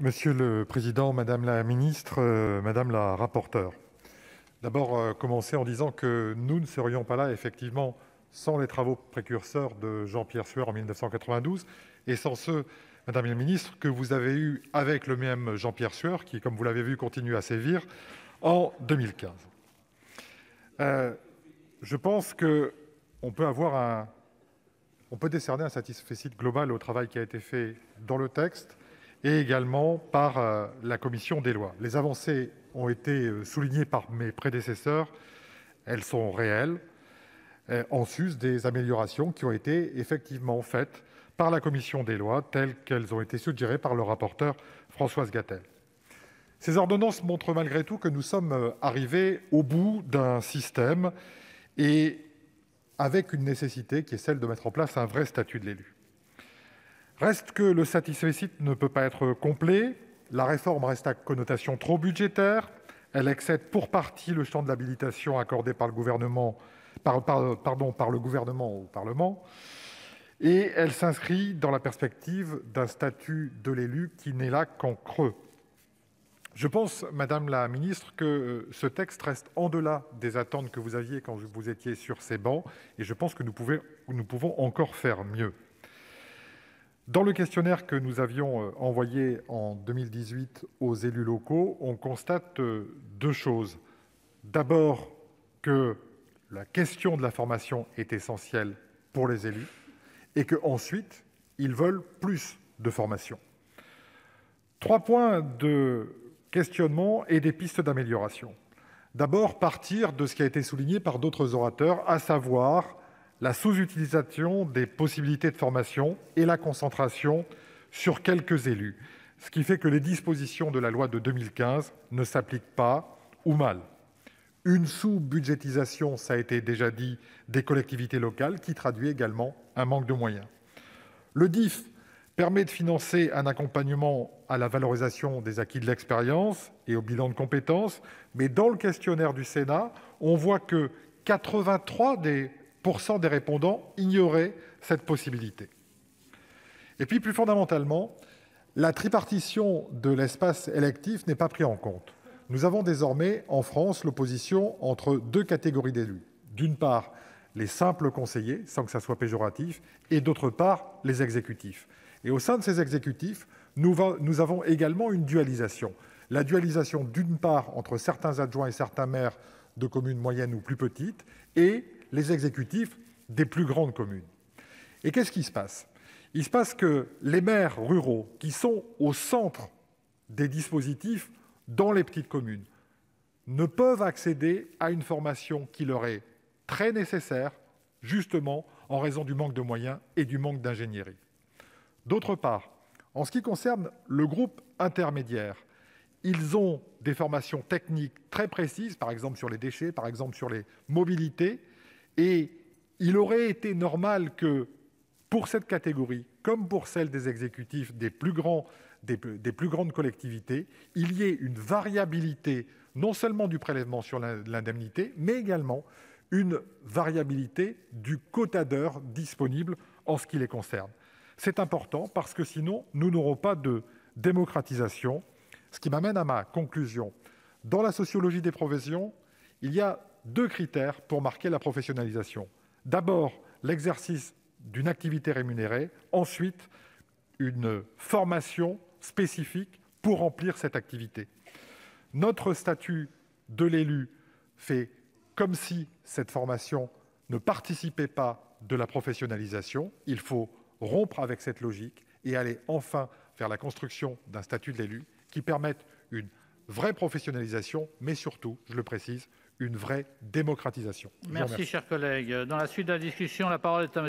Monsieur le président, madame la ministre, madame la rapporteure. D'abord, commencer en disant que nous ne serions pas là, effectivement, sans les travaux précurseurs de Jean-Pierre Sueur en 1992 et sans ceux, madame la ministre, que vous avez eus avec le même Jean-Pierre Sueur, qui, comme vous l'avez vu, continue à sévir, en 2015. Je pense qu'on peut décerner un satisfecit global au travail qui a été fait dans le texte et également par la commission des lois. Les avancées ont été soulignées par mes prédécesseurs. Elles sont réelles, en sus des améliorations qui ont été effectivement faites par la commission des lois, telles qu'elles ont été suggérées par le rapporteur Françoise Gatel. Ces ordonnances montrent malgré tout que nous sommes arrivés au bout d'un système et avec une nécessité qui est celle de mettre en place un vrai statut de l'élu. Reste que le satisfecit ne peut pas être complet. La réforme reste à connotation trop budgétaire. Elle excède pour partie le champ de l'habilitation accordée par le gouvernement au Parlement. Et elle s'inscrit dans la perspective d'un statut de l'élu qui n'est là qu'en creux. Je pense, madame la ministre, que ce texte reste en delà des attentes que vous aviez quand vous étiez sur ces bancs, et je pense que nous pouvons encore faire mieux. Dans le questionnaire que nous avions envoyé en 2018 aux élus locaux, on constate deux choses. D'abord, que la question de la formation est essentielle pour les élus et qu'ensuite, ils veulent plus de formation. 3 points de questionnement et des pistes d'amélioration. D'abord, partir de ce qui a été souligné par d'autres orateurs, à savoir la sous-utilisation des possibilités de formation et la concentration sur quelques élus, ce qui fait que les dispositions de la loi de 2015 ne s'appliquent pas ou mal. Une sous-budgétisation, ça a été déjà dit, des collectivités locales, qui traduit également un manque de moyens. Le DIF permet de financer un accompagnement à la valorisation des acquis de l'expérience et au bilan de compétences, mais dans le questionnaire du Sénat, on voit que 83% des répondants ignoraient cette possibilité. Et puis, plus fondamentalement, la tripartition de l'espace électif n'est pas prise en compte. Nous avons désormais en France l'opposition entre 2 catégories d'élus. D'une part, les simples conseillers, sans que ça soit péjoratif, et d'autre part, les exécutifs. Et au sein de ces exécutifs, nous avons également une dualisation. La dualisation, d'une part, entre certains adjoints et certains maires de communes moyennes ou plus petites, et les exécutifs des plus grandes communes. Et qu'est-ce qui se passe ? Il se passe que les maires ruraux, qui sont au centre des dispositifs dans les petites communes, ne peuvent accéder à une formation qui leur est très nécessaire, justement en raison du manque de moyens et du manque d'ingénierie. D'autre part, en ce qui concerne le groupe intermédiaire, ils ont des formations techniques très précises, par exemple sur les déchets, par exemple sur les mobilités, et il aurait été normal que, pour cette catégorie, comme pour celle des exécutifs des plus grandes collectivités, il y ait une variabilité, non seulement du prélèvement sur l'indemnité, mais également une variabilité du quota d'heures disponible en ce qui les concerne. C'est important parce que sinon, nous n'aurons pas de démocratisation, ce qui m'amène à ma conclusion. Dans la sociologie des professions, il y a 2 critères pour marquer la professionnalisation. D'abord, l'exercice d'une activité rémunérée. Ensuite, une formation spécifique pour remplir cette activité. Notre statut de l'élu fait comme si cette formation ne participait pas de la professionnalisation. Il faut rompre avec cette logique et aller enfin vers la construction d'un statut de l'élu qui permette une vraie professionnalisation, mais surtout, je le précise, une vraie démocratisation. Merci, cher collègue. Dans la suite de la discussion, la parole est à